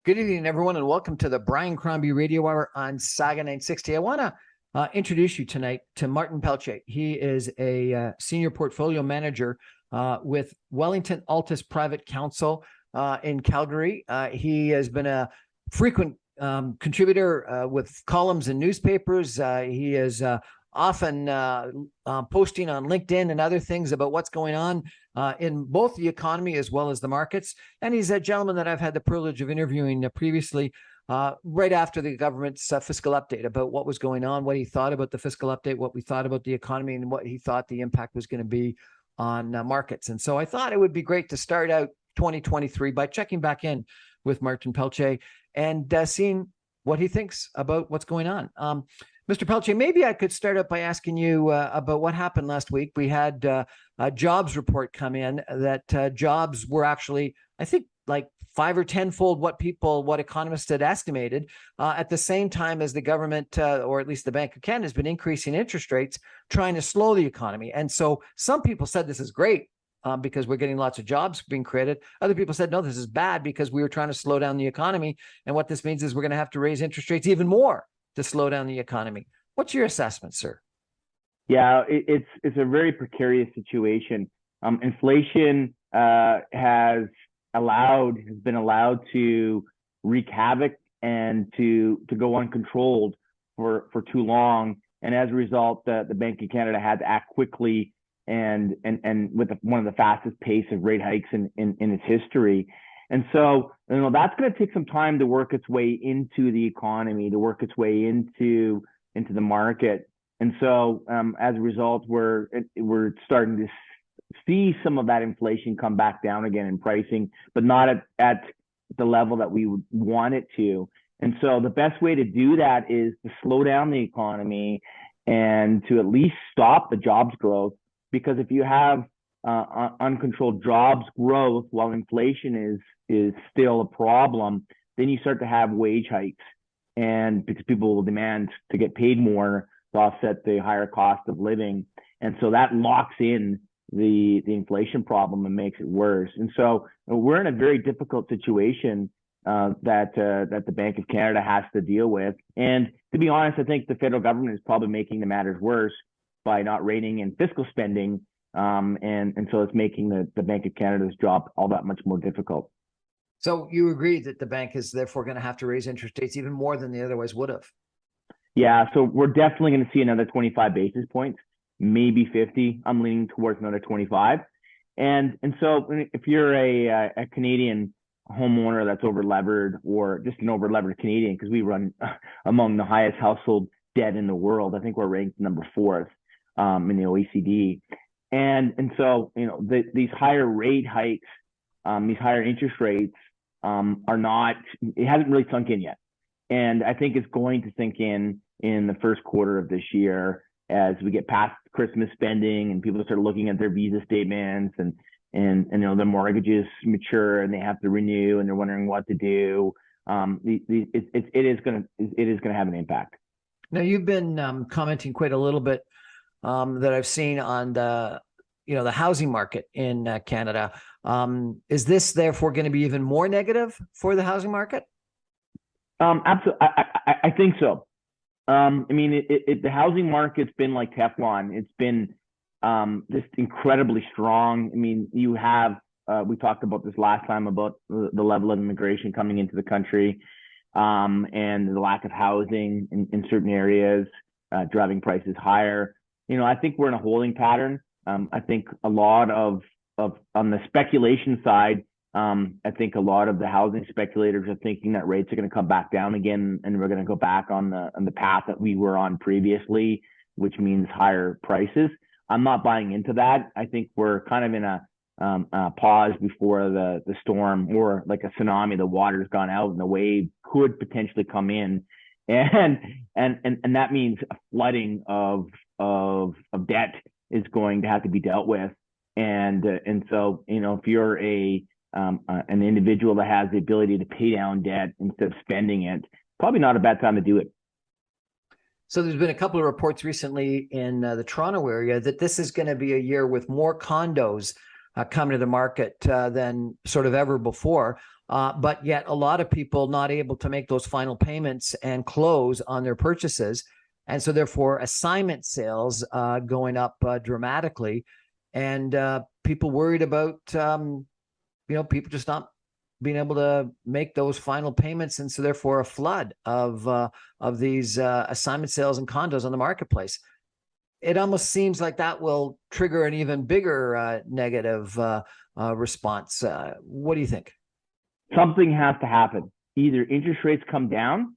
Good evening, everyone, and welcome to the Brian Crombie Radio Hour on Saga 960. I want to introduce you tonight to Martin Pelletier. He is a senior portfolio manager with Wellington Altus Private Counsel in Calgary. He has been a frequent contributor with columns in newspapers. He is often posting on LinkedIn and other things about what's going on in both the economy as well as the markets. And he's a gentleman that I've had the privilege of interviewing previously, right after the government's fiscal update, about what was going on, what he thought about the fiscal update, what we thought about the economy, and what he thought the impact was going to be on markets. And so I thought it would be great to start out 2023 by checking back in with Martin Pelletier and seeing what he thinks about what's going on. Mr. Pelletier, maybe I could start out by asking you about what happened last week. We had a jobs report come in that jobs were actually, I think, like 5 or 10-fold what economists had estimated, at the same time as the government, or at least the Bank of Canada, has been increasing interest rates, trying to slow the economy. And so some people said this is great because we're getting lots of jobs being created. Other people said, no, this is bad because we were trying to slow down the economy. And what this means is we're going to have to raise interest rates even more to slow down the economy. What's your assessment, sir? Yeah, it's a very precarious situation. Inflation has been allowed to wreak havoc and to go uncontrolled for too long, and as a result, the Bank of Canada had to act quickly and with one of the fastest pace of rate hikes in its history. And so, that's going to take some time to work its way into the economy, to work its way into the market. And so, as a result, we're starting to see some of that inflation come back down again in pricing, but not at the level that we would want it to. And so the best way to do that is to slow down the economy and to at least stop the jobs growth. Because if you have uncontrolled jobs growth while inflation is still a problem, then you start to have wage hikes, and because people will demand to get paid more to offset the higher cost of living, and so that locks in the inflation problem and makes it worse. And so we're in a very difficult situation that the Bank of Canada has to deal with. And to be honest, I think the federal government is probably making the matters worse by not reining in fiscal spending. And so it's making the Bank of Canada's job all that much more difficult. So you agree that the bank is therefore going to have to raise interest rates even more than they otherwise would have? Yeah, so we're definitely going to see another 25 basis points, maybe 50. I'm leaning towards another 25. And so if you're a Canadian homeowner that's over-levered, or just an over-levered Canadian, because we run among the highest household debt in the world. I think we're ranked number 4th in the OECD. And so, these higher rate hikes, these higher interest rates it hasn't really sunk in yet. And I think it's going to sink in the first quarter of this year as we get past Christmas spending and people start looking at their visa statements and the mortgages mature and they have to renew and they're wondering what to do. It is going to have an impact. Now, you've been commenting quite a little bit that I've seen on the housing market in Canada. Is this therefore going to be even more negative for the housing market? Absolutely. I think so. The housing market's been like Teflon. It's been just incredibly strong. You have, we talked about this last time about the level of immigration coming into the country, and the lack of housing in certain areas, driving prices higher. I think we're in a holding pattern. I think a lot of on the speculation side, I think a lot of the housing speculators are thinking that rates are going to come back down again, and we're going to go back on the path that we were on previously, which means higher prices. I'm not buying into that. I think we're kind of in a pause before the storm, or like a tsunami. The water's gone out and the wave could potentially come in, and that means a flooding of debt is going to have to be dealt with. And so, if you're an individual that has the ability to pay down debt instead of spending it, probably not a bad time to do it. So there's been a couple of reports recently in the Toronto area that this is going to be a year with more condos coming to the market than sort of ever before. but yet a lot of people not able to make those final payments and close on their purchases. And so therefore assignment sales going up dramatically, and people worried about, people just not being able to make those final payments. And so therefore a flood of these assignment sales and condos on the marketplace. It almost seems like that will trigger an even bigger negative response. What do you think? Something has to happen. Either interest rates come down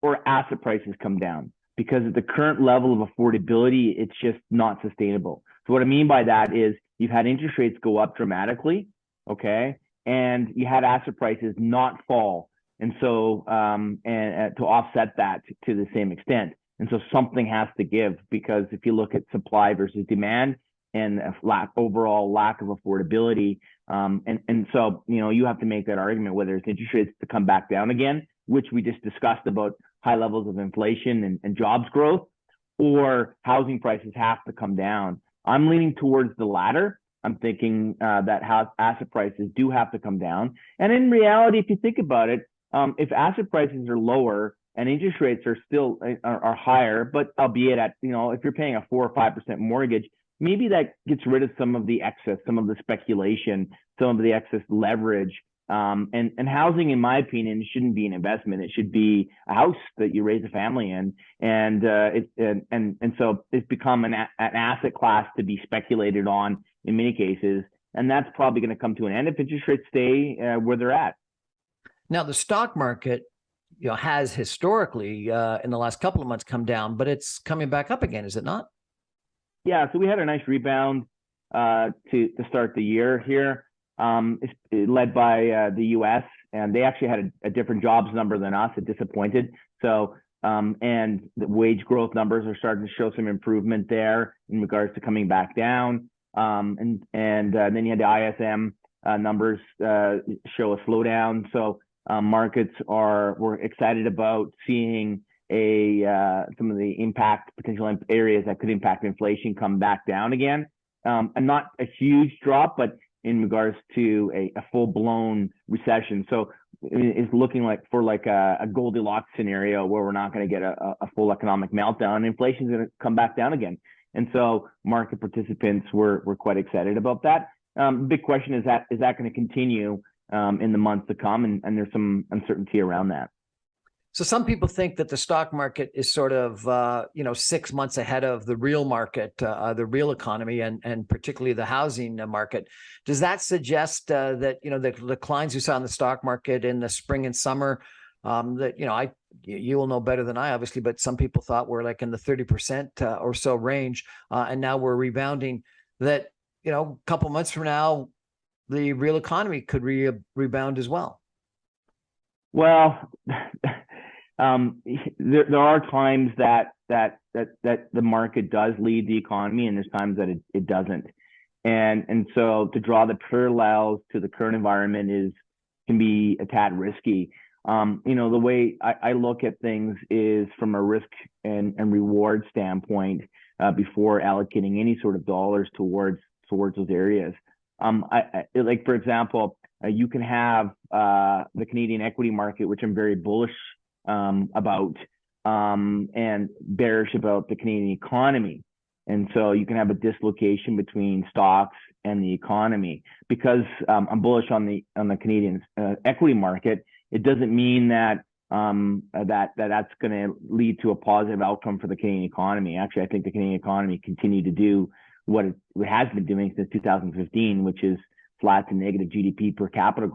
or asset prices come down, because at the current level of affordability, it's just not sustainable. So what I mean by that is you've had interest rates go up dramatically, okay, and you had asset prices not fall, and so to offset that to the same extent. And so something has to give, because if you look at supply versus demand and overall lack of affordability, and so you have to make that argument whether it's interest rates to come back down again, which we just discussed about high levels of inflation and jobs growth, or housing prices have to come down. I'm leaning towards the latter. I'm thinking that asset prices do have to come down. And in reality, if you think about it, if asset prices are lower and interest rates are still are higher, but albeit at, if you're paying a 4 or 5% mortgage, maybe that gets rid of some of the excess, some of the speculation, some of the excess leverage. And housing, in my opinion, shouldn't be an investment. It should be a house that you raise a family in, and so it's become an asset class to be speculated on in many cases, and that's probably going to come to an end if interest rates stay where they're at. Now, the stock market, has historically in the last couple of months come down, but it's coming back up again, is it not? Yeah, so we had a nice rebound to start the year here. It's led by the U.S., and they actually had a different jobs number than us. It disappointed. So, and the wage growth numbers are starting to show some improvement there in regards to coming back down. And then you had the ISM numbers show a slowdown. So markets we're excited about seeing some of the potential areas that could impact inflation come back down again. And not a huge drop, but in regards to a full-blown recession. So it's looking like a Goldilocks scenario where we're not going to get a full economic meltdown. Inflation is going to come back down again. And so market participants were quite excited about that. Big question is that going to continue in the months to come? And there's some uncertainty around that. So some people think that the stock market is sort of, 6 months ahead of the real market, the real economy, and particularly the housing market. Does that suggest that, the declines you saw in the stock market in the spring and summer, that, you will know better than I, obviously, but some people thought we're like in the 30% or so range, and now we're rebounding, that, a couple months from now, the real economy could rebound as well? Well, there are times that the market does lead the economy, and there's times that it doesn't. And so to draw the parallels to the current environment can be a tad risky. The way I look at things is from a risk and reward standpoint before allocating any sort of dollars towards those areas. Like, for example, you can have the Canadian equity market, which I'm very bullish about, and bearish about the Canadian economy. And so you can have a dislocation between stocks and the economy. Because I'm bullish on the Canadian equity market, it doesn't mean that that's going to lead to a positive outcome for the Canadian economy. Actually, I think the Canadian economy continued to do what it has been doing since 2015, which is flat to negative GDP per capita,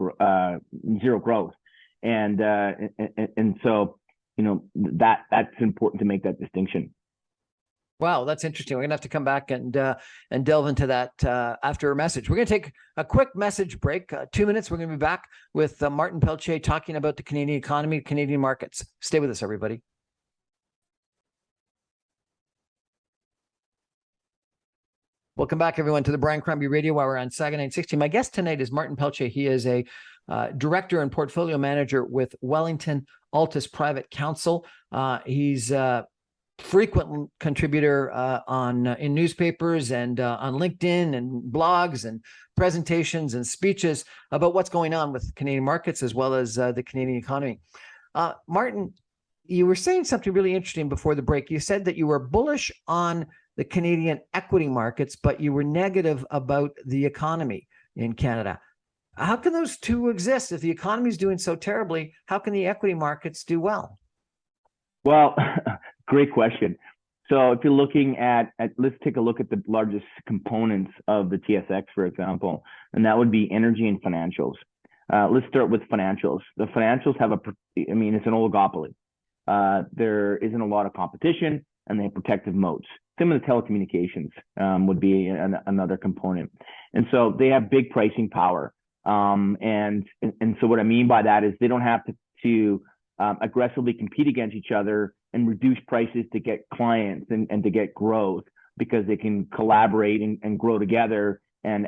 zero growth. And so, that's important to make that distinction. Wow, that's interesting. We're going to have to come back and delve into that after a message. We're going to take a quick message break, 2 minutes. We're going to be back with Martin Pelletier talking about the Canadian economy, Canadian markets. Stay with us, everybody. Welcome back, everyone, to the Brian Crombie Radio Hour on Saga 960. My guest tonight is Martin Pelletier. He is a director and portfolio manager with Wellington Altus Private Counsel. He's frequent contributor on in newspapers and on LinkedIn and blogs and presentations and speeches about what's going on with Canadian markets as well as the Canadian economy. Martin, you were saying something really interesting before the break. You said that you were bullish on the Canadian equity markets, but you were negative about the economy in Canada. How can those two exist? If the economy is doing so terribly, how can the equity markets do well? Well, great question. So if you're looking at, let's take a look at the largest components of the TSX, for example, and that would be energy and financials. Let's start with financials. The financials have it's an oligopoly. There isn't a lot of competition, and they have protective moats. Similar to telecommunications would be another component. And so they have big pricing power. And so what I mean by that is they don't have to aggressively compete against each other and reduce prices to get clients and to get growth, because they can collaborate and grow together and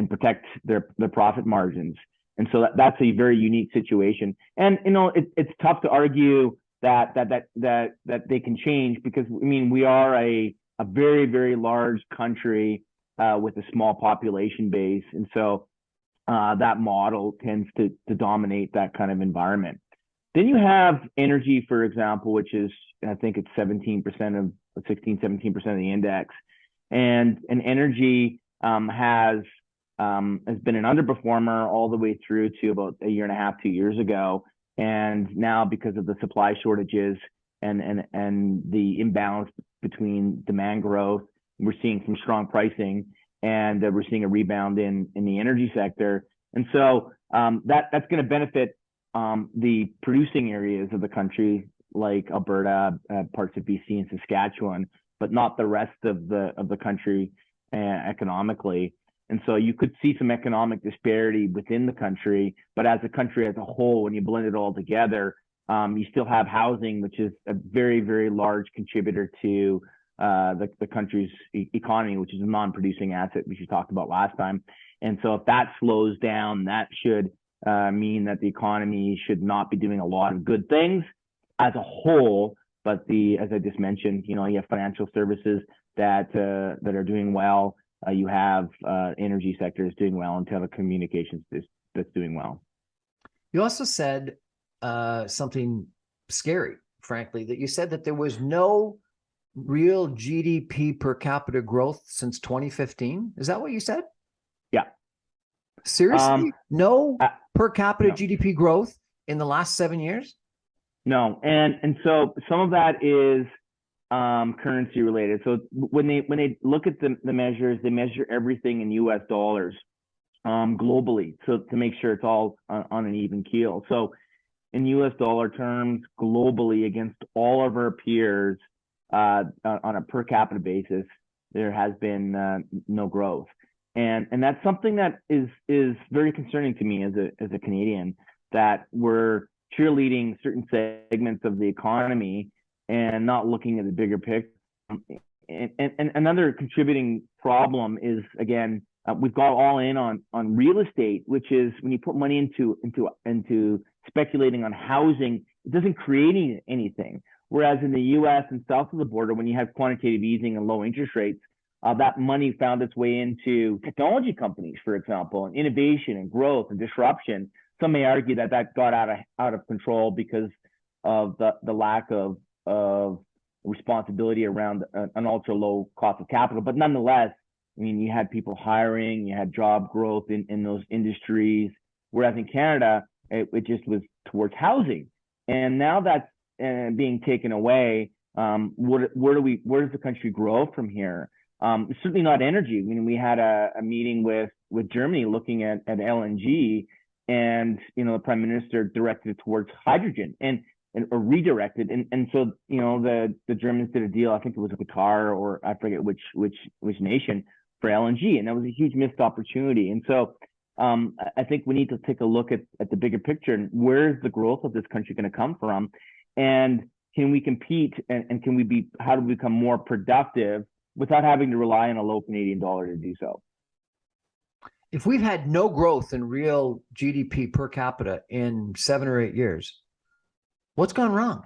protect their profit margins. And so that's a very unique situation. And it's tough to argue that they can change, because we are a very, very large country with a small population base, and so that model tends to dominate that kind of environment. Then you have energy, for example, which is, I think it's 17% of 17% of the index, and energy has been an underperformer all the way through to about a year and a half, 2 years ago. And now, because of the supply shortages and the imbalance between demand growth, we're seeing some strong pricing, and we're seeing a rebound in the energy sector. And so that's going to benefit the producing areas of the country, like Alberta, parts of BC and Saskatchewan, but not the rest of the country economically. And so you could see some economic disparity within the country, but as a country as a whole, when you blend it all together, you still have housing, which is a very, very large contributor to the country's economy, which is a non-producing asset, which you talked about last time. And so if that slows down, that should mean that the economy should not be doing a lot of good things as a whole. But as I just mentioned, you have financial services that are doing well. You have energy sectors doing well, and telecommunications that's doing well. You also said something scary, frankly, that you said that there was no real GDP per capita growth since 2015. Is that what you said? Yeah. Seriously? No per capita no. GDP growth in the last 7 years? No. And so some of that is currency related. So when they look at the measures, they measure everything in US dollars globally, so to make sure it's all on an even keel. So in US dollar terms, globally, against all of our peers, on a per capita basis, there has been no growth. And that's something that is very concerning to me as a Canadian, that we're cheerleading certain segments of the economy and not looking at the bigger picture. And another contributing problem is, again, we've got all in on real estate, which is when you put money into speculating on housing, it doesn't create anything. Whereas in the US and south of the border, when you have quantitative easing and low interest rates, that money found its way into technology companies, for example, and innovation and growth and disruption. Some may argue that got out of control because of the lack of responsibility around an ultra low cost of capital. But nonetheless, you had people hiring, you had job growth in those industries, whereas in Canada, it just was towards housing. And now that's being taken away. Where does the country grow from here? Certainly not energy. We had a meeting with Germany looking at LNG, and the Prime Minister directed it towards hydrogen or redirected. And so the Germans did a deal, I think it was Qatar, or I forget which nation, for LNG, and that was a huge missed opportunity. And so I think we need to take a look at the bigger picture, and where's the growth of this country going to come from, and can we compete, and how do we become more productive without having to rely on a low Canadian dollar to do so? If we've had no growth in real GDP per capita in 7 or 8 years, what's gone wrong?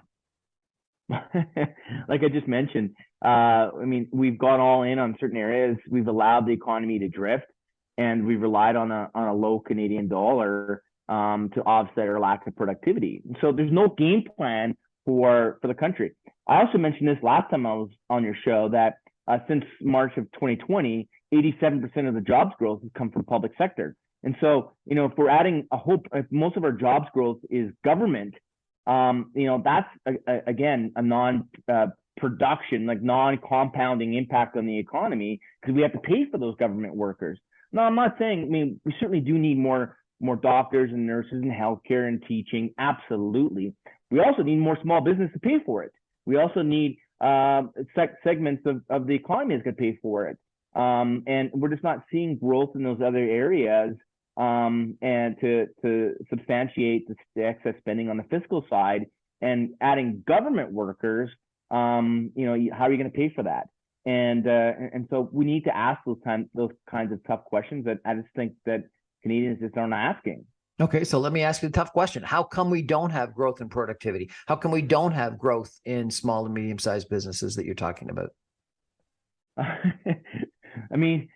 Like I just mentioned, I mean, we've gone all in on certain areas. We've allowed the economy to drift, and we've relied on a low Canadian dollar to offset our lack of productivity. So there's no game plan for the country. I also mentioned this last time I was on your show that since March of 2020, 87% of the jobs growth has come from public sector. And so, if we're adding if most of our jobs growth is government, that's again a non-production, like non-compounding impact on the economy because we have to pay for those government workers. No, I'm not saying. I mean, we certainly do need more doctors and nurses and healthcare and teaching. Absolutely. We also need more small business to pay for it. We also need segments of the economy that's going to pay for it. And we're just not seeing growth in those other areas. And to substantiate the excess spending on the fiscal side and adding government workers, how are you going to pay for that? And so we need to ask those kinds of tough questions that I just think that Canadians just aren't asking. Okay, so let me ask you a tough question. How come we don't have growth in productivity? How come we don't have growth in small and medium-sized businesses that you're talking about? I mean,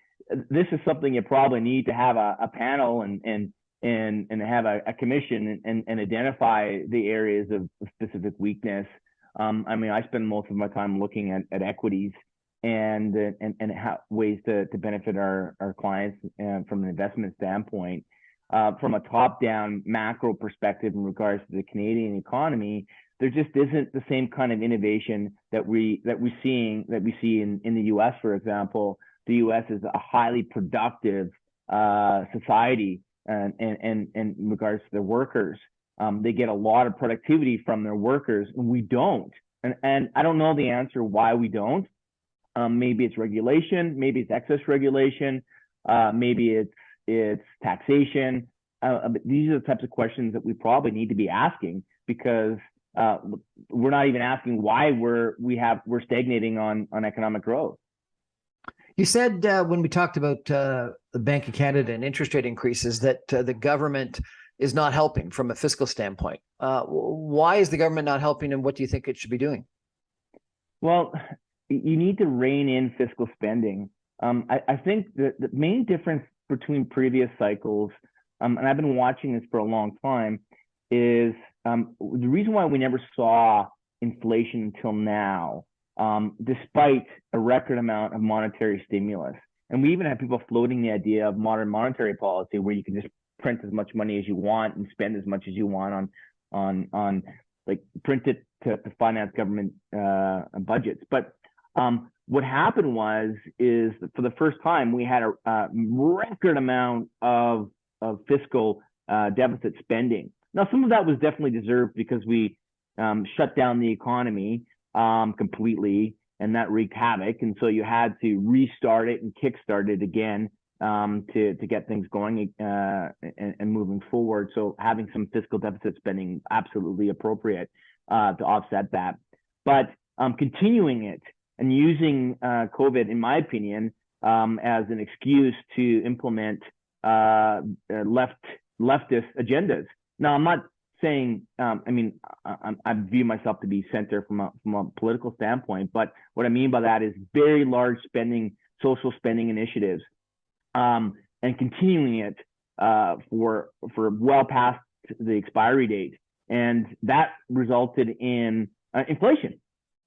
this is something you probably need to have a panel and have a commission and identify the areas of specific weakness. I mean, I spend most of my time looking at equities and ways to benefit our clients from an investment standpoint. From a top-down macro perspective in regards to the Canadian economy, there just isn't the same kind of innovation that we see in the U.S. For example, the U.S. is a highly productive society, and in regards to their workers, they get a lot of productivity from their workers, and we don't. And I don't know the answer why we don't. Maybe it's regulation, maybe it's excess regulation, maybe it's taxation. But these are the types of questions that we probably need to be asking because we're not even asking why we're stagnating on economic growth. You said when we talked about the Bank of Canada and interest rate increases that the government is not helping from a fiscal standpoint. Why is the government not helping, and what do you think it should be doing? Well, you need to rein in fiscal spending. I think the main difference between previous cycles, and I've been watching this for a long time, is the reason why we never saw inflation until now, despite a record amount of monetary stimulus. And we even have people floating the idea of modern monetary policy where you can just print as much money as you want and spend as much as you want on like print it to finance government budgets. But what happened is for the first time we had a record amount of fiscal deficit spending. Now, some of that was definitely deserved because we shut down the economy completely, and that wreaked havoc. And so you had to restart it and kickstart it again to get things going and moving forward. So having some fiscal deficit spending absolutely appropriate to offset that. But continuing it and using COVID, in my opinion, as an excuse to implement leftist agendas. Now, I'm not saying, I view myself to be center from a political standpoint, but what I mean by that is very large spending, social spending initiatives, and continuing it for well past the expiry date, and that resulted in inflation.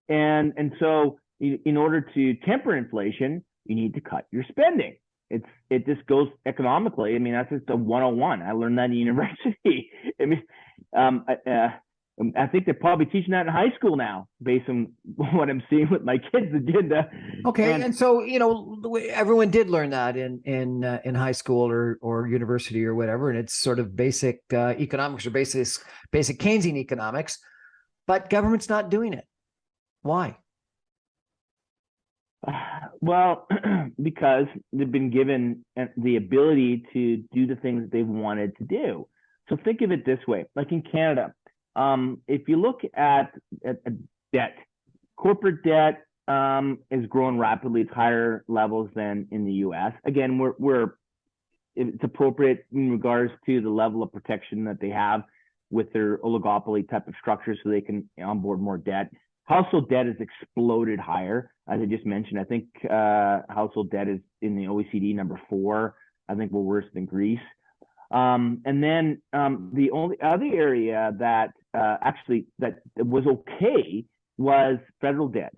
And so, in order to temper inflation, you need to cut your spending. It just goes economically. I mean, that's just a 101. I learned that in university. I mean, I think they're probably teaching that in high school now, based on what I'm seeing with my kids' agenda. Okay, and so everyone did learn that in high school or university or whatever, and it's sort of basic economics or basic Keynesian economics, but government's not doing it. Why? Well, because they've been given the ability to do the things that they've wanted to do. So think of it this way, like in Canada, if you look at debt, corporate debt is growing rapidly. It's higher levels than in the U.S. Again, it's appropriate in regards to the level of protection that they have with their oligopoly type of structure, so they can onboard more debt. household debt has exploded higher. As I just mentioned, I think household debt is in the OECD number 4. I think we're worse than Greece. And then the only other area that actually that was okay was federal debt.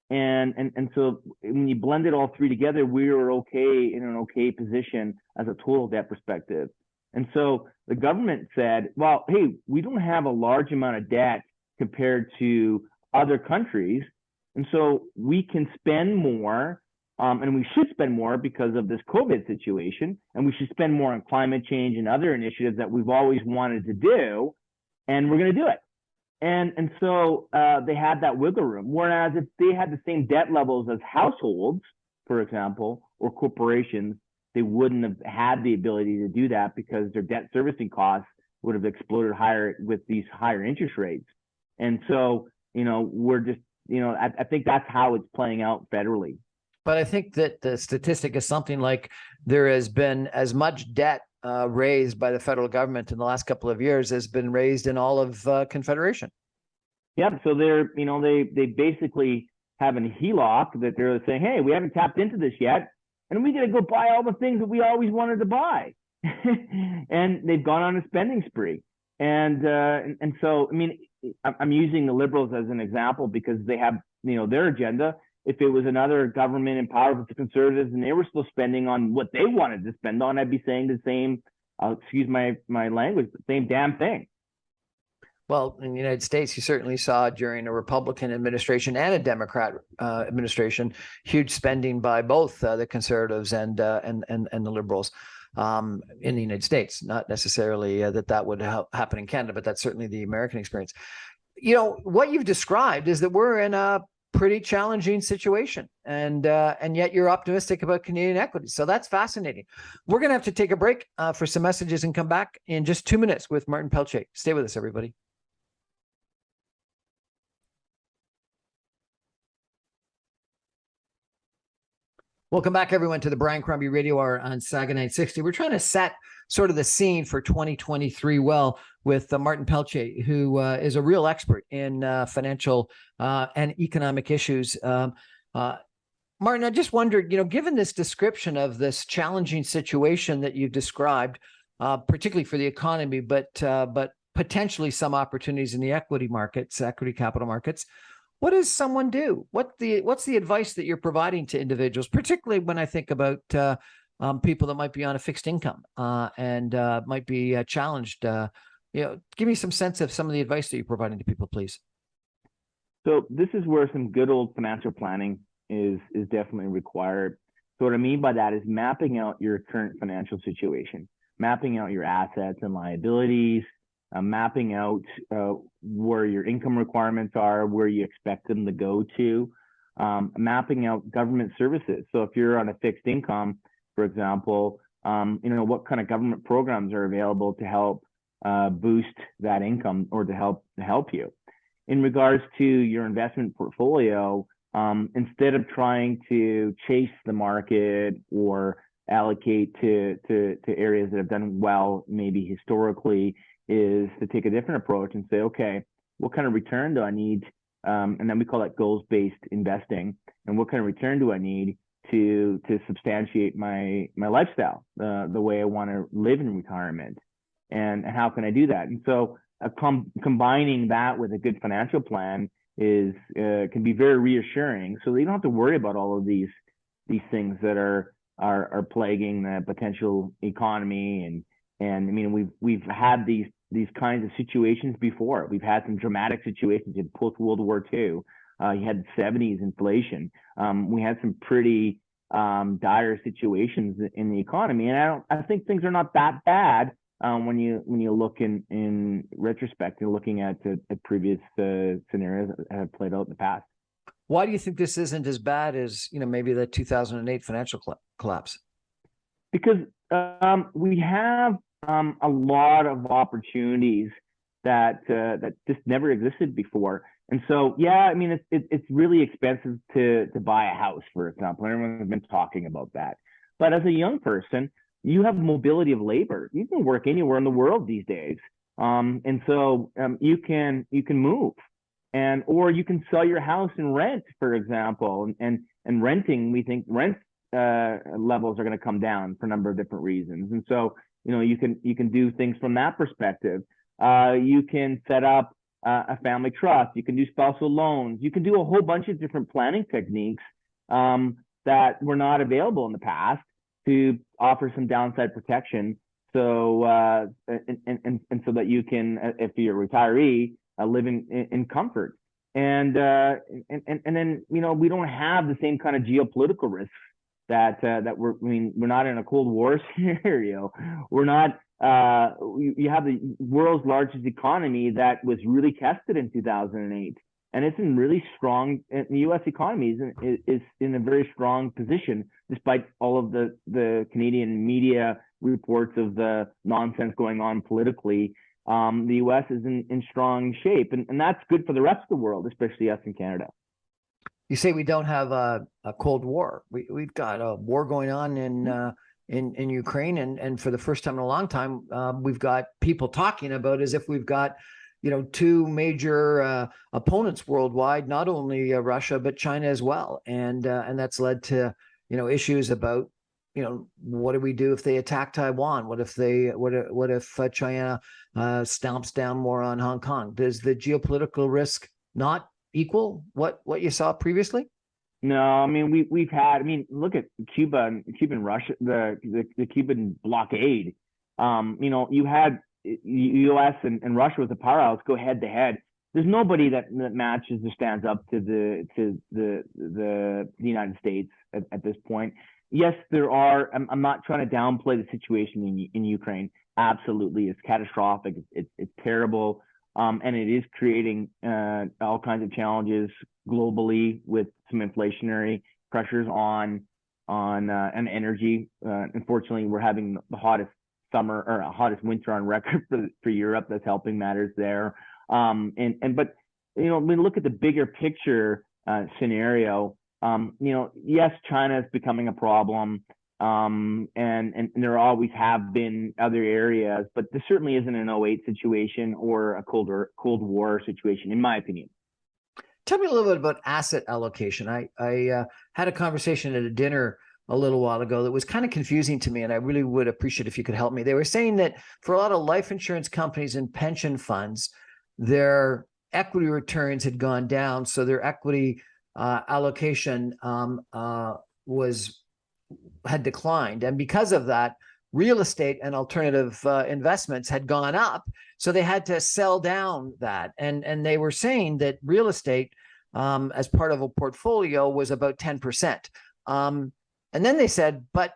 And so when you blended all three together, we were okay, in an okay position as a total debt perspective. And so the government said, well, hey, we don't have a large amount of debt compared to other countries. And so we can spend more, and we should spend more because of this COVID situation. And we should spend more on climate change and other initiatives that we've always wanted to do. And we're going to do it. And so they had that wiggle room. Whereas if they had the same debt levels as households, for example, or corporations, they wouldn't have had the ability to do that because their debt servicing costs would have exploded higher with these higher interest rates. And so, we're just, I think that's how it's playing out federally. But I think that the statistic is something like there has been as much debt raised by the federal government in the last couple of years has been raised in all of Confederation. Yep. So they're, they basically have a HELOC that they're saying, hey, we haven't tapped into this yet, and we got to go buy all the things that we always wanted to buy. And they've gone on a spending spree. And so, I'm using the Liberals as an example because they have, their agenda. If it was another government in power with the Conservatives and they were still spending on what they wanted to spend on, I'd be saying the same, excuse my language, the same damn thing. Well, in the United States, you certainly saw during a Republican administration and a Democrat administration, huge spending by both the Conservatives and the Liberals in the United States. Not necessarily that would happen in Canada, but that's certainly the American experience. What you've described is that we're in a pretty challenging situation, and yet you're optimistic about Canadian equities. So that's fascinating. We're going to have to take a break for some messages and come back in just 2 minutes with Martin Pelletier. Stay with us, everybody. Welcome back, everyone, to the Brian Crombie Radio Hour on Saga 960. We're trying to set sort of the scene for 2023 well with Martin Pelletier, who is a real expert in financial and economic issues. Martin, I just wondered, given this description of this challenging situation that you've described, particularly for the economy, but potentially some opportunities in the equity markets, equity capital markets, what does someone do? What's the advice that you're providing to individuals, particularly when I think about people that might be on a fixed income and might be challenged? Give me some sense of some of the advice that you're providing to people, please. So this is where some good old financial planning is definitely required. So what I mean by that is mapping out your current financial situation, mapping out your assets and liabilities, mapping out where your income requirements are, where you expect them to go to, mapping out government services. So if you're on a fixed income, for example, what kind of government programs are available to help boost that income or to help you. In regards to your investment portfolio, instead of trying to chase the market or allocate to areas that have done well, maybe historically, is to take a different approach and say, okay, what kind of return do I need? And then we call that goals-based investing. And what kind of return do I need to substantiate my lifestyle, the way I want to live in retirement? And how can I do that? And so combining that with a good financial plan can be very reassuring. So you don't have to worry about all of these things that are plaguing the potential economy. And we've had these kinds of situations before. We've had some dramatic situations in post-World War II. You had 70s inflation. We had some pretty dire situations in the economy, and I think things are not that bad when you look in retrospect. You're looking at previous scenarios that have played out in the past. Why do you think this isn't as bad as maybe the 2008 financial collapse? Because we have a lot of opportunities that just never existed before. And so, it's really expensive to buy a house, for example. Everyone's been talking about that. But as a young person, you have mobility of labor. You can work anywhere in the world these days. And so you can move. and or you can sell your house and rent, for example, and renting. We think rent levels are going to come down for a number of different reasons, and so you can do things from that perspective. You can set up a family trust. You can do spousal loans. You can do a whole bunch of different planning techniques that were not available in the past to offer some downside protection. So and so that you can, if you're a retiree, live in comfort. And then we don't have the same kind of geopolitical risks that we're not in a Cold War scenario. We're not. You have the world's largest economy that was really tested in 2008, and it's in really strong. The U.S. economy is in a very strong position, despite all of the Canadian media reports of the nonsense going on politically. The U.S. is in strong shape, and that's good for the rest of the world, especially us in Canada. You say we don't have a Cold War. We've got a war going on in Ukraine, and for the first time in a long time, we've got people talking about as if we've got two major opponents worldwide, not only Russia but China as well, and that's led to issues about what do we do if they attack Taiwan? What if China stomps down more on Hong Kong? Does the geopolitical risk not equal what you saw previously? No, I mean we've had. I mean, look at Cuba and Russia, the Cuban blockade. You had U.S. and Russia was a powerhouse go head to head. There's nobody that matches or stands up to the United States at this point. Yes, there are. I'm not trying to downplay the situation in Ukraine. Absolutely, it's catastrophic. It's terrible, and it is creating all kinds of challenges globally with some inflationary pressures on energy. Unfortunately, we're having the hottest summer or hottest winter on record for Europe. That's helping matters there. But when we look at the bigger picture scenario, yes, China is becoming a problem, and there always have been other areas, but this certainly isn't an 2008 situation or a Cold War situation, in my opinion. Tell me a little bit about asset allocation. I had a conversation at a dinner a little while ago that was kind of confusing to me, and I really would appreciate if you could help me. They were saying that for a lot of life insurance companies and pension funds, their equity returns had gone down, so their equity allocation had declined, and because of that, real estate and alternative investments had gone up, so they had to sell down that, and they were saying that real estate as part of a portfolio was about 10%, and then they said, but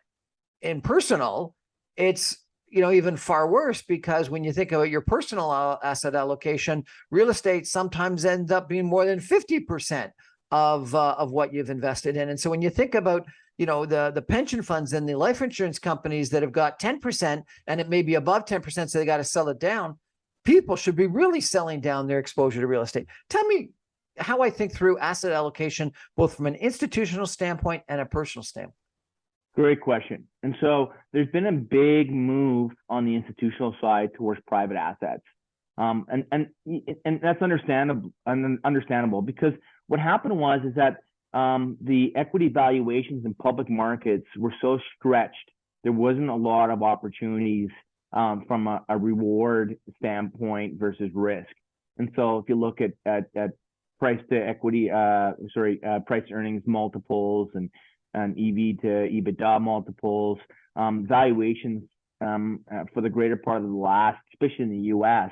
in personal, it's even far worse, because when you think about your personal asset allocation, real estate sometimes ends up being more than 50% of what you've invested in. And so when you think about the pension funds and the life insurance companies that have got 10% and it may be above 10%, so they got to sell it down, people should be really selling down their exposure to real estate. Tell me how I think through asset allocation, both from an institutional standpoint and a personal standpoint. Great question. And so there's been a big move on the institutional side towards private assets. And that's understandable because what happened is that the equity valuations in public markets were so stretched, there wasn't a lot of opportunities from a reward standpoint versus risk. And so if you look at price to equity, price to earnings multiples and EV to EBITDA multiples, valuations for the greater part of the last, especially in the U.S.,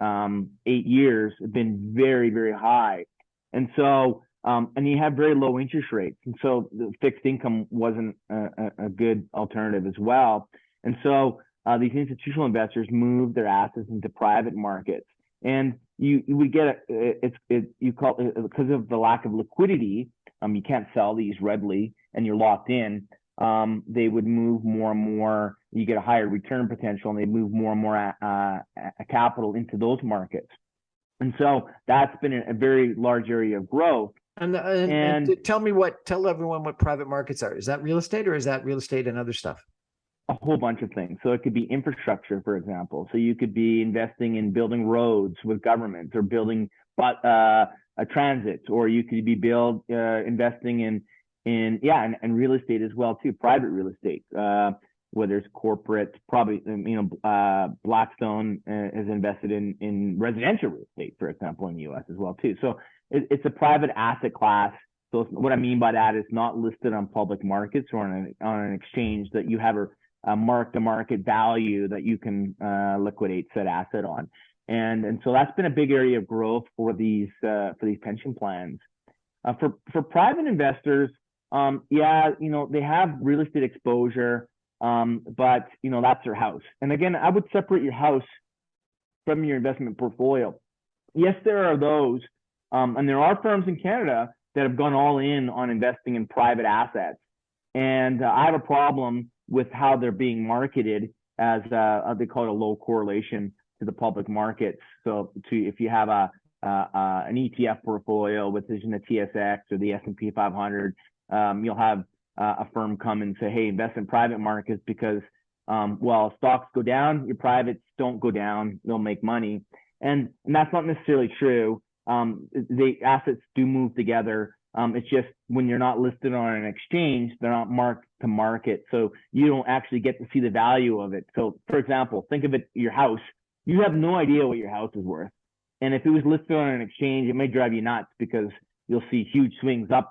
8 years have been very, very high. And so, and you have very low interest rates. And so the fixed income wasn't a good alternative as well. And so these institutional investors moved their assets into private markets. And you would get because of the lack of liquidity, you can't sell these readily and you're locked in. They would move more and more. You get a higher return potential, and they move more and more capital into those markets. And so that's been a very large area of growth. And tell everyone what private markets are. Is that real estate, or is that real estate and other stuff? A whole bunch of things. So it could be infrastructure, for example. So you could be investing in building roads with governments, or building a transit, or you could be investing in real estate as well too, private real estate, whether it's corporate, probably, Blackstone has invested in residential real estate, for example, in the U.S. as well too. So it's a private asset class. So what I mean by that is not listed on public markets or on an exchange, that you have a mark-to-market value that you can liquidate said asset on. And so that's been a big area of growth for these pension plans. For private investors, they have real estate exposure, but that's their house. And again, I would separate your house from your investment portfolio. Yes, there are those, and there are firms in Canada that have gone all in on investing in private assets. And I have a problem with how they're being marketed as they call it a low correlation to the public markets. So if you have an ETF portfolio, which is in the TSX or the S&P 500, you'll have a firm come and say, hey, invest in private markets because, stocks go down, your privates don't go down, they'll make money. And that's not necessarily true. The assets do move together. It's just when you're not listed on an exchange, they're not marked to market. So you don't actually get to see the value of it. So for example, think of it, your house. You have no idea what your house is worth. And if it was listed on an exchange, it may drive you nuts because you'll see huge swings up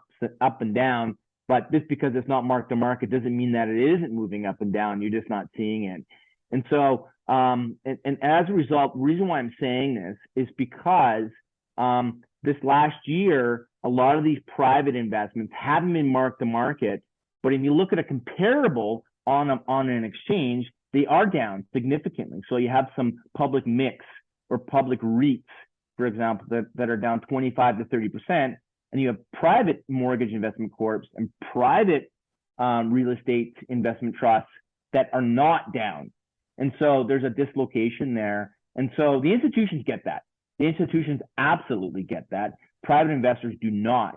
and down. But just because it's not marked to market doesn't mean that it isn't moving up and down. You're just not seeing it. And so, and as a result, the reason why I'm saying this is because this last year, a lot of these private investments haven't been marked to market. But if you look at a comparable on an exchange, they are down significantly. So you have some public mix or public REITs, for example, that are down 25 to 30%. And you have private mortgage investment corps and private real estate investment trusts that are not down. And so there's a dislocation there. And so the institutions get that. The institutions absolutely get that. Private investors do not.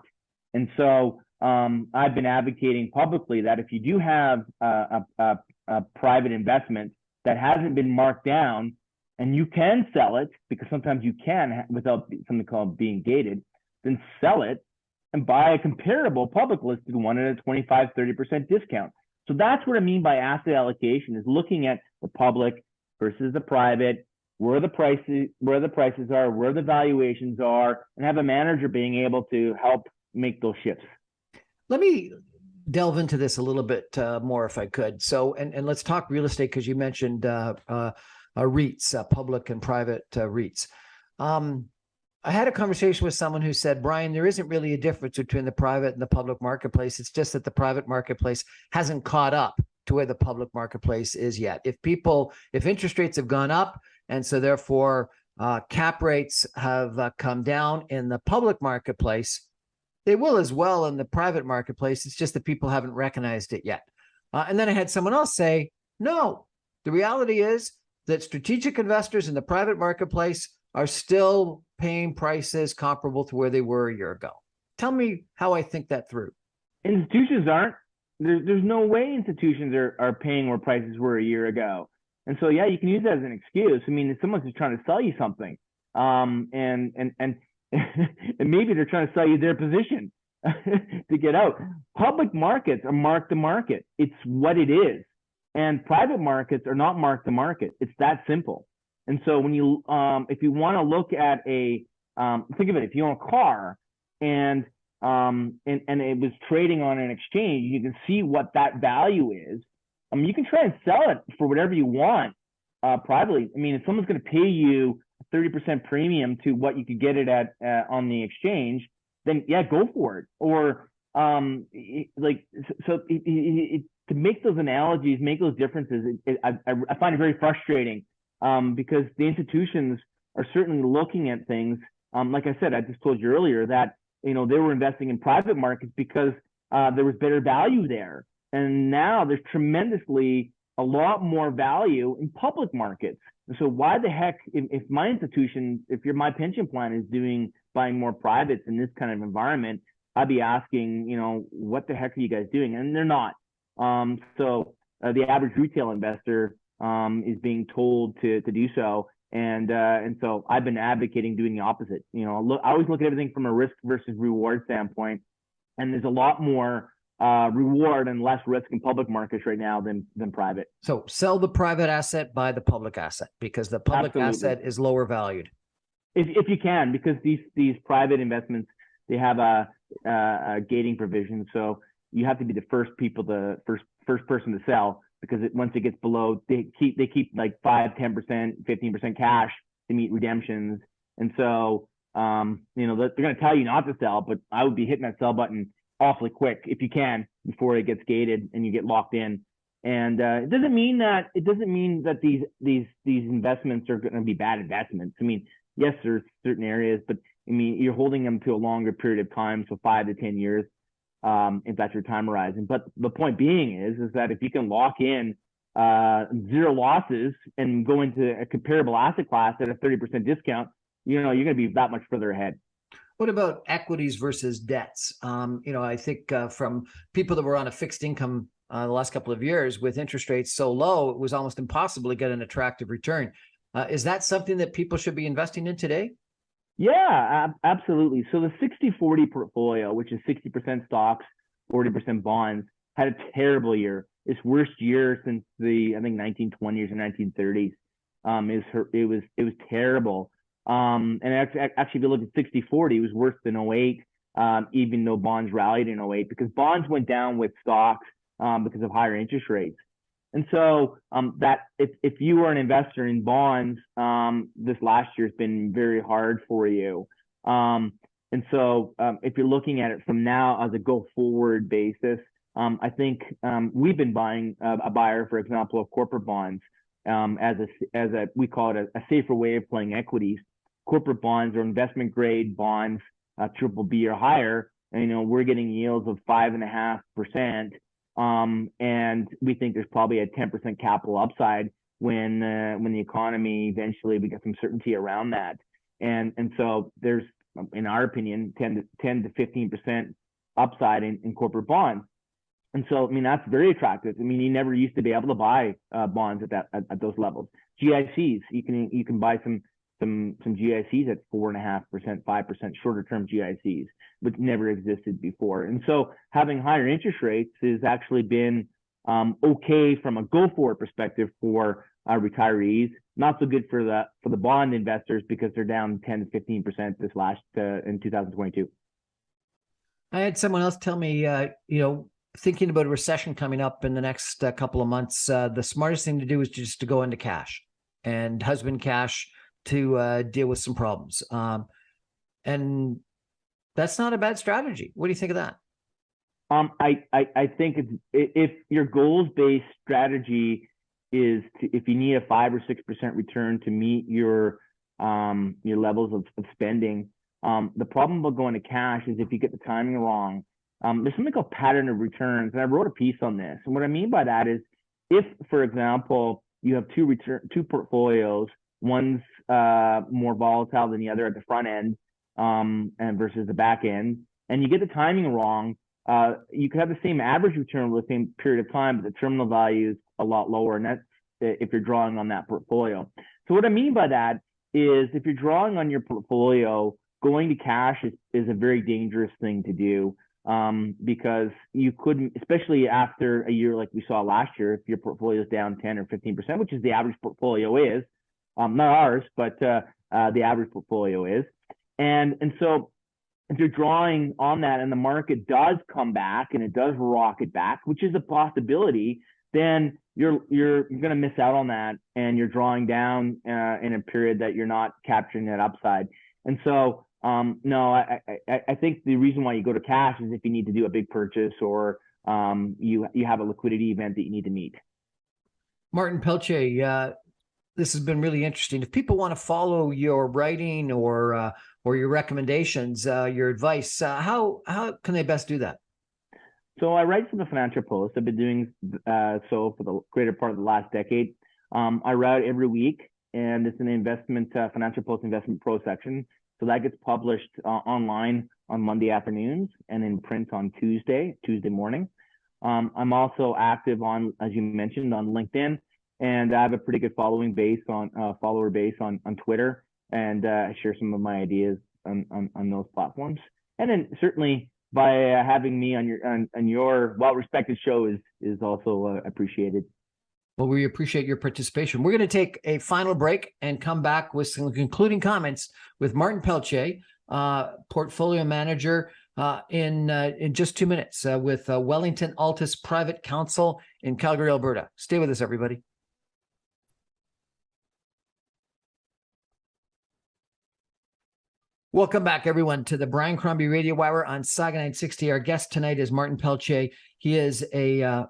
And so I've been advocating publicly that if you do have a private investment that hasn't been marked down, and you can sell it, because sometimes you can without something called being gated, then sell it and buy a comparable public listed one at a 25, 30% discount. So that's what I mean by asset allocation, is looking at the public versus the private, where the prices are, where the valuations are, and have a manager being able to help make those shifts. Let me delve into this a little bit more, if I could. So, and let's talk real estate, because you mentioned REITs, public and private REITs. I had a conversation with someone who said, Brian, there isn't really a difference between the private and the public marketplace. It's just that the private marketplace hasn't caught up to where the public marketplace is yet. If interest rates have gone up, and so therefore cap rates have come down in the public marketplace, they will as well in the private marketplace. It's just that people haven't recognized it yet. And then I had someone else say, no, the reality is that strategic investors in the private marketplace are still paying prices comparable to where they were a year ago. Tell me how I think that through. Institutions aren't. There's no way institutions are paying where prices were a year ago. And so, yeah, you can use that as an excuse. I mean, if someone's just trying to sell you something, and and maybe they're trying to sell you their position to get out. Public markets are marked to market. It's what it is. And private markets are not marked to market. It's that simple. And so when you, if you want to look at think of it, if you own a car and it was trading on an exchange, you can see what that value is. I mean, you can try and sell it for whatever you want privately. I mean, if someone's going to pay you 30% premium to what you could get it at on the exchange, then yeah, go for it. Or to make those analogies, make those differences, I find it very frustrating because the institutions are certainly looking at things. Like I said, I just told you earlier that they were investing in private markets because there was better value there, and now there's tremendously a lot more value in public markets. And so why the heck, if my institution, if my pension plan is buying more privates in this kind of environment, I'd be asking, what the heck are you guys doing? And they're not. So the average retail investor is being told to do so. And so I've been advocating doing the opposite. I always look at everything from a risk versus reward standpoint, and there's a lot more reward and less risk in public markets right now than private. So sell the private asset, buy the public asset, because the public Absolutely. asset is lower valued. If you can, because these private investments, they have a gating provision, so you have to be the first person to sell, because once it gets below, they keep like 5%, 10%, 15% cash to meet redemptions, and so they're going to tell you not to sell, but I would be hitting that sell button awfully quick if you can before it gets gated and you get locked in. And it doesn't mean that these investments are going to be bad investments. I mean, yes, there's certain areas, but I mean, you're holding them to a longer period of time, so 5 to 10 years, if that's your time horizon. But the point being is that if you can lock in zero losses and go into a comparable asset class at a 30% discount, you're going to be that much further ahead. What about equities versus debts? I think from people that were on a fixed income the last couple of years, with interest rates so low, it was almost impossible to get an attractive return. Is that something that people should be investing in today? Yeah, absolutely. So the 60-40 portfolio, which is 60% stocks, 40% bonds, had a terrible year. Its worst year since I think 1920s or 1930s. It was terrible. And actually, if you look at 60-40, it was worse than 08, even though bonds rallied in 08, because bonds went down with stocks because of higher interest rates. And so that if you are an investor in bonds, this last year has been very hard for you. And so if you're looking at it from now as a go forward basis, I think we've been buying a buyer, for example, of corporate bonds as a we call it a safer way of playing equities. Corporate bonds or investment grade bonds, triple B or higher, and we're getting yields of 5.5%. And we think there's probably a 10% capital upside when the economy eventually we get some certainty around that. And so there's, in our opinion, 10 to 15% upside in corporate bonds. And so, I mean, that's very attractive. I mean, you never used to be able to buy bonds at those levels. GICs, you can buy some GICs at 4.5%, 5% shorter term GICs, which never existed before. And so having higher interest rates has actually been okay from a go forward perspective for retirees. Not so good for the bond investors, because they're down 10 to 15% this last in 2022. I had someone else tell me, thinking about a recession coming up in the next couple of months, the smartest thing to do is just to go into cash and husband cash to deal with some problems. And that's not a bad strategy. What do you think of that? I think if your goals-based strategy is if you need a 5 or 6% return to meet your levels of spending, the problem about going to cash is if you get the timing wrong. There's something called pattern of returns, and I wrote a piece on this. And what I mean by that is, if, for example, you have two portfolios, one's more volatile than the other at the front end, and versus the back end, and you get the timing wrong, you could have the same average return over the same period of time, but the terminal value is a lot lower, and that's if you're drawing on that portfolio. So what I mean by that is, if you're drawing on your portfolio, going to cash is a very dangerous thing to do. Because you couldn't, especially after a year like we saw last year, if your portfolio is down 10 or 15%, which is the average portfolio is, not ours, but the average portfolio is. And so if you're drawing on that and the market does come back and it does rocket back, which is a possibility, then you're going to miss out on that, and you're drawing down in a period that you're not capturing that upside. And so no, I think the reason why you go to cash is if you need to do a big purchase, or you have a liquidity event that you need to meet. Martin Pelletier, this has been really interesting. If people want to follow your writing or your recommendations, your advice, how can they best do that? So I write for the Financial Post. I've been doing so for the greater part of the last decade. I write every week, and it's an Financial Post Investment Pro section. So that gets published online on Monday afternoons and in print on Tuesday morning. I'm also active on, as you mentioned, on LinkedIn and I have a pretty good follower base on Twitter, and I share some of my ideas on those platforms. And then certainly by having me on your well-respected show is also appreciated. Well, we appreciate your participation. We're going to take a final break and come back with some concluding comments with Martin Pelletier, portfolio manager, in just 2 minutes with Wellington Altus Private Council in Calgary, Alberta. Stay with us, everybody. Welcome back, everyone, to the Brian Crombie Radio Hour on Saga 960. Our guest tonight is Martin Pelletier. He is a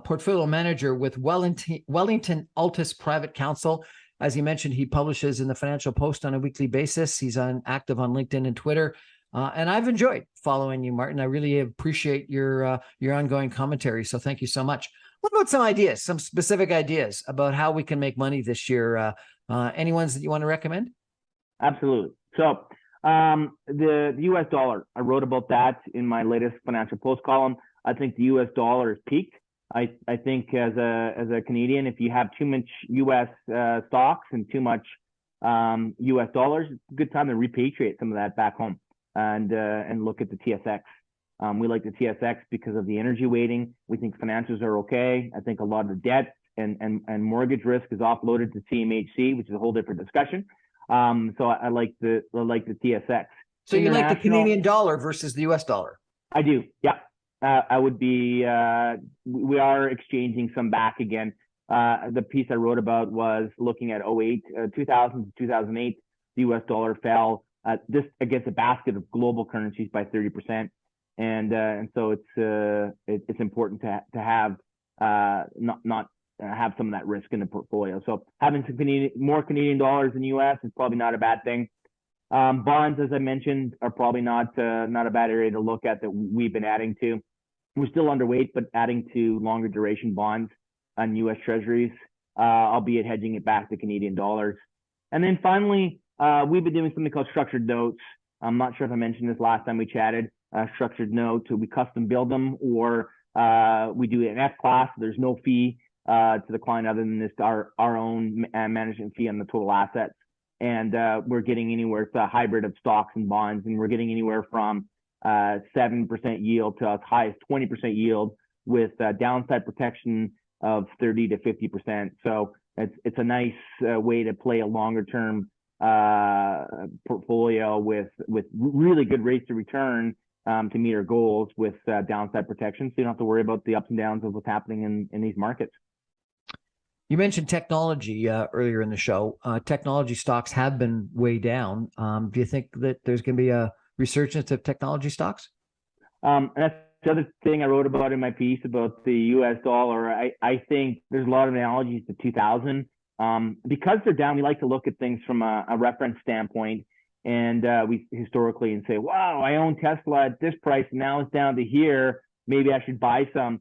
portfolio manager with Wellington Altus Private Council. As he mentioned, he publishes in the Financial Post on a weekly basis. He's active on LinkedIn and Twitter. And I've enjoyed following you, Martin. I really appreciate your ongoing commentary. So thank you so much. What about some ideas, some specific ideas about how we can make money this year? Any ones that you want to recommend? Absolutely. So the U.S. dollar, I wrote about that in my latest Financial Post column. I think the U.S. dollar has peaked. I think as a Canadian, if you have too much U.S. Stocks and too much U.S. dollars, it's a good time to repatriate some of that back home and look at the TSX. We like the TSX because of the energy weighting. We think financials are okay. I think a lot of the debt and mortgage risk is offloaded to CMHC, which is a whole different discussion. So I like the TSX. So you like the Canadian dollar versus the U.S. dollar? I do. Yeah. I would be, we are exchanging some back again. The piece I wrote about was looking at 2000 to 2008, the U.S. dollar fell this against a basket of global currencies by 30%. And so it's important to have, not have some of that risk in the portfolio. So having some more Canadian dollars in the U.S. is probably not a bad thing. Bonds, as I mentioned, are probably not a bad area to look at that we've been adding to. We're still underweight, but adding to longer duration bonds on U.S. Treasuries, albeit hedging it back to Canadian dollars. And then finally, we've been doing something called structured notes. I'm not sure if I mentioned this last time we chatted. Structured notes, we custom build them, or we do an F class. There's no fee to the client other than our own management fee on the total assets. And we're getting anywhere, it's a hybrid of stocks and bonds, and we're getting anywhere from 7% yield to as high as 20% yield with downside protection of 30 to 50%. So it's a nice way to play a longer term portfolio with really good rates of return to meet our goals with downside protection. So you don't have to worry about the ups and downs of what's happening in these markets. You mentioned technology earlier in the show. Technology stocks have been way down. Do you think that there's going to be a resurgence of technology stocks? And that's the other thing I wrote about in my piece about the U.S. dollar. I think there's a lot of analogies to 2000. Because they're down, we like to look at things from a reference standpoint. And we historically and say, wow, I own Tesla at this price. And now it's down to here. Maybe I should buy some.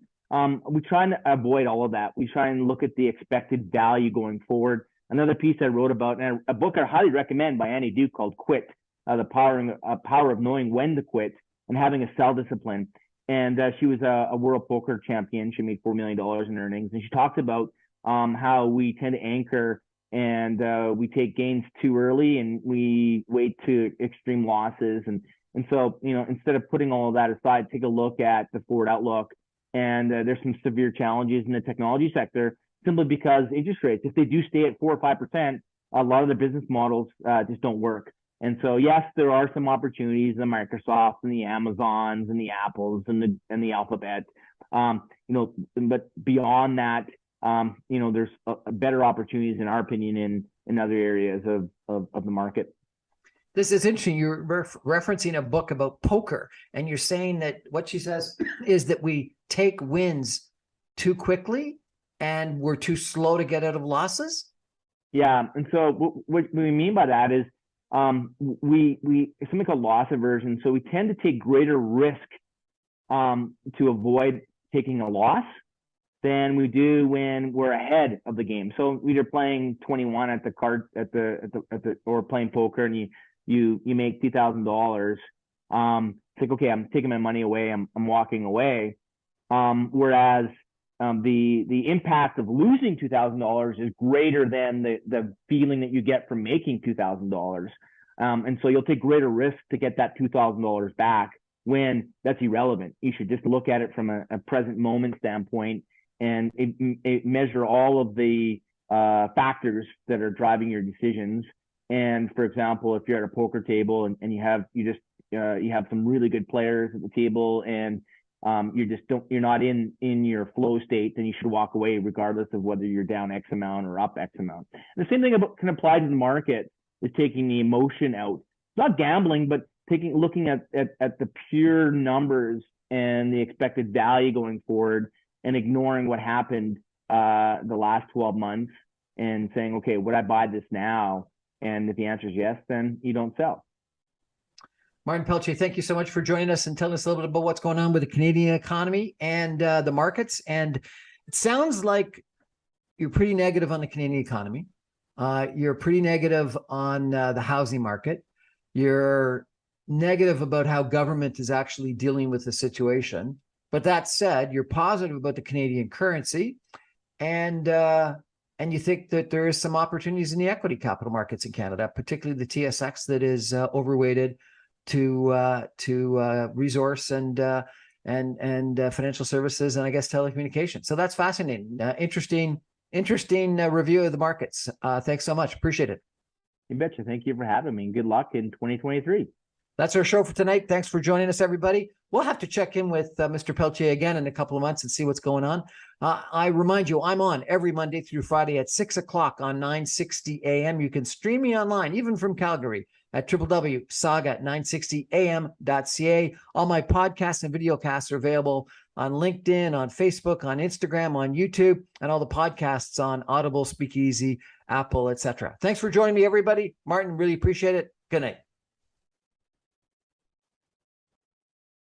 We try and avoid all of that. We try and look at the expected value going forward. Another piece I wrote about, and a book I highly recommend by Annie Duke called Quit, the power of knowing when to quit and having a sell discipline. And she was a world poker champion. She made $4 million in earnings. And she talked about how we tend to anchor and we take gains too early and we wait to extreme losses. And so, instead of putting all of that aside, take a look at the forward outlook. And there's some severe challenges in the technology sector simply because interest rates, if they do stay at 4 or 5%, a lot of the business models just don't work. And so, yes, there are some opportunities, the Microsofts and the Amazons and the Apples and the Alphabet, but beyond that, there's better opportunities, in our opinion, in other areas of the market. This is interesting. You're referencing a book about poker, and you're saying that what she says is that we take wins too quickly and we're too slow to get out of losses. Yeah, and so what we mean by that is we something called loss aversion. So we tend to take greater risk to avoid taking a loss than we do when we're ahead of the game. So either playing 21 at the card or playing poker and you make $2,000. It's like, okay, I'm taking my money away. I'm walking away. Whereas the impact of losing $2,000 is greater than the feeling that you get from making $2,000. And so you'll take greater risk to get that $2,000 back when that's irrelevant. You should just look at it from a present moment standpoint and measure all of the factors that are driving your decisions. And for example, if you're at a poker table and you have some really good players at the table and you're not in your flow state, then you should walk away regardless of whether you're down X amount or up X amount. And the same thing can apply to the market, is taking the emotion out. It's not gambling, but looking at the pure numbers and the expected value going forward and ignoring what happened the last 12 months and saying, okay, would I buy this now? And if the answer is yes, then you don't sell. Martin Pelletier, thank you so much for joining us and telling us a little bit about what's going on with the Canadian economy and the markets. And it sounds like you're pretty negative on the Canadian economy. You're pretty negative on the housing market. You're negative about how government is actually dealing with the situation. But that said, you're positive about the Canadian currency, and you think that there is some opportunities in the equity capital markets in Canada, particularly the TSX that is overweighted to resource and financial services, and I guess telecommunications. So that's fascinating. Interesting review of the markets. Thanks so much. Appreciate it. You betcha. Thank you for having me. Good luck in 2023. That's our show for tonight. Thanks for joining us, everybody. We'll have to check in with Mr. Pelletier again in a couple of months and see what's going on. I remind you, I'm on every Monday through Friday at 6 o'clock on 960 AM. You can stream me online, even from Calgary, at www.saga960am.ca. All my podcasts and video casts are available on LinkedIn, on Facebook, on Instagram, on YouTube, and all the podcasts on Audible, Speakeasy, Apple, etc. Thanks for joining me, everybody. Martin, really appreciate it. Good night.